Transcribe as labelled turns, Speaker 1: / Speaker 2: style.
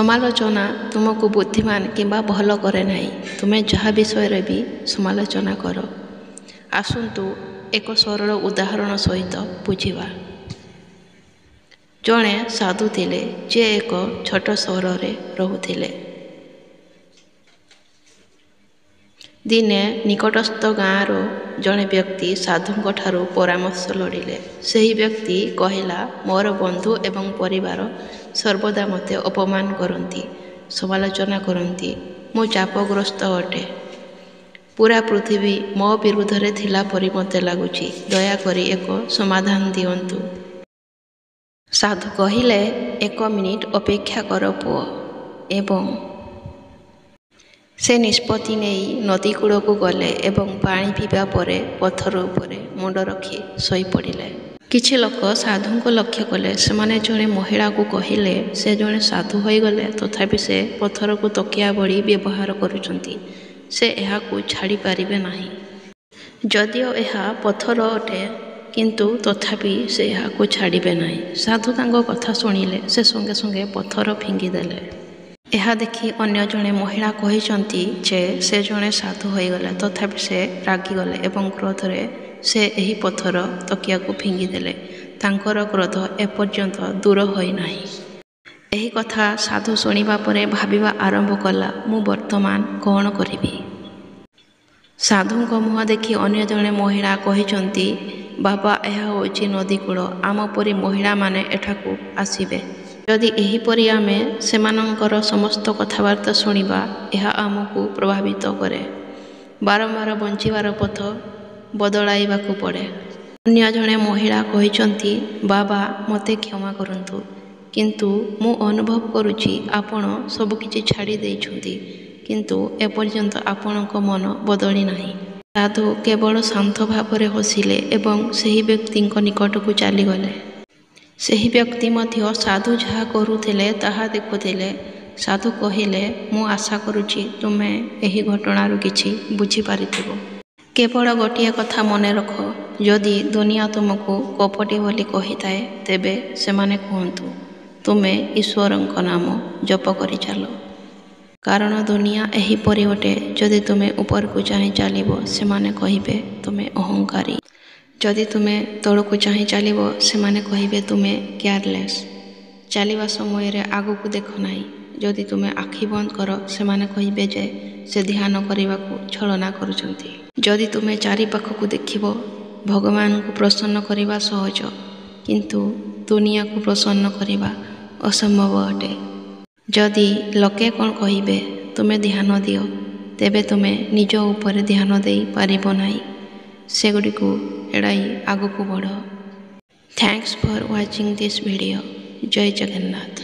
Speaker 1: ସମାଲୋଚନା ତୁମକୁ ବୁଦ୍ଧିମାନ କିମ୍ବା ଭଲ କରେ ନାହିଁ। ତୁମେ ଯାହା ବିଷୟରେ ବି ସମାଲୋଚନା କର। ଆସନ୍ତୁ ଏକ ସରଳ ଉଦାହରଣ ସହିତ ବୁଝିବା। ଜଣେ ସାଧୁ ଥିଲେ ଯିଏ ଏକ ଛୋଟ ସହରରେ ରହୁଥିଲେ। ଦିନେ ନିକଟସ୍ଥ ଗାଁର ଜଣେ ବ୍ୟକ୍ତି ସାଧୁଙ୍କ ଠାରୁ ପରାମର୍ଶ ଲୋଡ଼ିଲେ। ସେହି ବ୍ୟକ୍ତି କହିଲା, ମୋର ବନ୍ଧୁ ଏବଂ ପରିବାର ସର୍ବଦା ମୋତେ ଅପମାନ କରନ୍ତି, ସମାଲୋଚନା କରନ୍ତି। ମୁଁ ଚାପଗ୍ରସ୍ତ ଅଟେ। ପୁରା ପୃଥିବୀ ମୋ ବିରୁଦ୍ଧରେ ଥିଲା ପରି ମୋତେ ଲାଗୁଛି। ଦୟାକରି ଏକ ସମାଧାନ ଦିଅନ୍ତୁ। ସାଧୁ କହିଲେ, 1 ମିନିଟ୍ ଅପେକ୍ଷା କର ପୁଅ। ଏବଂ ସେ ନିଷ୍ପତ୍ତି ନେଇ ନଦୀ କୂଳକୁ ଗଲେ ଏବଂ ପାଣି ପିଇବା ପରେ ପଥର ଉପରେ ମୁଣ୍ଡ ରଖି ଶୋଇପଡ଼ିଲେ। କିଛି ଲୋକ ସାଧୁଙ୍କୁ ଲକ୍ଷ୍ୟ କଲେ। ସେମାନେ ଜଣେ ମହିଳାକୁ କହିଲେ, ସେ ଜଣେ ସାଧୁ ହୋଇଗଲେ ତଥାପି ସେ ପଥରକୁ ତକିଆ ଭଳି ବ୍ୟବହାର କରୁଛନ୍ତି। ସେ ଏହାକୁ ଛାଡ଼ି ପାରିବେ ନାହିଁ। ଯଦିଓ ଏହା ପଥର ଅଟେ, କିନ୍ତୁ ତଥାପି ସେ ଏହାକୁ ଛାଡ଼ିବେ ନାହିଁ। ସାଧୁ ତାଙ୍କ କଥା ଶୁଣିଲେ। ସେ ସଙ୍ଗେ ସଙ୍ଗେ ପଥର ଫିଙ୍ଗିଦେଲେ। ଏହା ଦେଖି ଅନ୍ୟ ଜଣେ ମହିଳା କହିଛନ୍ତି ଯେ ସେ ଜଣେ ସାଧୁ ହୋଇଗଲେ ତଥାପି ସେ ରାଗିଗଲେ ଏବଂ କ୍ରୋଧରେ ସେ ଏହି ପଥର ତକିଆକୁ ଫିଙ୍ଗିଦେଲେ। ତାଙ୍କର କ୍ରୋଧ ଏପର୍ଯ୍ୟନ୍ତ ଦୂର ହୋଇନାହିଁ। ଏହି କଥା ସାଧୁ ଶୁଣିବା ପରେ ଭାବିବା ଆରମ୍ଭ କଲା, ମୁଁ ବର୍ତ୍ତମାନ କ'ଣ କରିବି? ସାଧୁଙ୍କ ମୁହଁ ଦେଖି ଅନ୍ୟ ଜଣେ ମହିଳା କହିଛନ୍ତି, ବାବା, ଏହା ହେଉଛି ନଦୀକୂଳ। ଆମ ପରି ମହିଳାମାନେ ଏଠାକୁ ଆସିବେ। ଯଦି ଏହିପରି ଆମେ ସେମାନଙ୍କର ସମସ୍ତ କଥାବାର୍ତ୍ତା ଶୁଣିବା, ଏହା ଆମକୁ ପ୍ରଭାବିତ କରେ। ବାରମ୍ବାର ବଞ୍ଚିବାର ପଥ ବଦଳାଇବାକୁ ପଡ଼େ। ଅନ୍ୟ ଜଣେ ମହିଳା କହିଛନ୍ତି, ବାବା, ମୋତେ କ୍ଷମା କରନ୍ତୁ, କିନ୍ତୁ ମୁଁ ଅନୁଭବ କରୁଛି ଆପଣ ସବୁକିଛି ଛାଡ଼ି ଦେଇଛନ୍ତି, କିନ୍ତୁ ଏପର୍ଯ୍ୟନ୍ତ ଆପଣଙ୍କ ମନ ବଦଳି ନାହିଁ। ସାଧୁ କେବଳ ଶାନ୍ତ ଭାବରେ ହସିଲେ ଏବଂ ସେହି ବ୍ୟକ୍ତିଙ୍କ ନିକଟକୁ ଚାଲିଗଲେ। ସେହି ବ୍ୟକ୍ତି ମଧ୍ୟ ସାଧୁ ଯାହା କରୁଥିଲେ ତାହା ଦେଖୁଥିଲେ। ସାଧୁ କହିଲେ, ମୁଁ ଆଶା କରୁଛି ତୁମେ ଏହି ଘଟଣାରୁ କିଛି ବୁଝିପାରିଥିବ। କେବଳ ଗୋଟିଏ କଥା ମନେ ରଖ, ଯଦି ଦୁନିଆ ତୁମକୁ କପଟୀ ବୋଲି କହିଥାଏ, ତେବେ ସେମାନେ କୁହନ୍ତୁ, ତୁମେ ଈଶ୍ୱରଙ୍କ ନାମ ଜପ କରି ଚାଲ। କାରଣ ଦୁନିଆ ଏହିପରି ଅଟେ। ଯଦି ତୁମେ ଉପରକୁ ଚାହିଁ ଚାଲିବ, ସେମାନେ କହିବେ ତୁମେ ଅହଙ୍କାରୀ। ଯଦି ତୁମେ ତଳକୁ ଚାହିଁ ଚାଲିବ, ସେମାନେ କହିବେ ତୁମେ କେୟାରଲେସ୍। ଚାଲିବା ସମୟରେ ଆଗକୁ ଦେଖ ନାହିଁ। ଯଦି ତୁମେ ଆଖି ବନ୍ଦ କର, ସେମାନେ କହିବେ ଯେ ସେ ଧ୍ୟାନ କରିବାକୁ ଛଳନା କରୁଛନ୍ତି। ଯଦି ତୁମେ ଚାରିପାଖକୁ ଦେଖିବ, ଭଗବାନଙ୍କୁ ପ୍ରସନ୍ନ କରିବା ସହଜ, କିନ୍ତୁ ଦୁନିଆକୁ ପ୍ରସନ୍ନ କରିବା ଅସମ୍ଭବ ଅଟେ। ଯଦି ଲୋକେ କ'ଣ କହିବେ, ତୁମେ ଧ୍ୟାନ ଦିଅ, ତେବେ ତୁମେ ନିଜ ଉପରେ ଧ୍ୟାନ ଦେଇ ପାରିବ ନାହିଁ। ସେଗୁଡ଼ିକୁ ଏଡ଼ାଇ ଆଗକୁ ବଢ଼। Thanks for watching this video. ଜୟ ଜଗନ୍ନାଥ।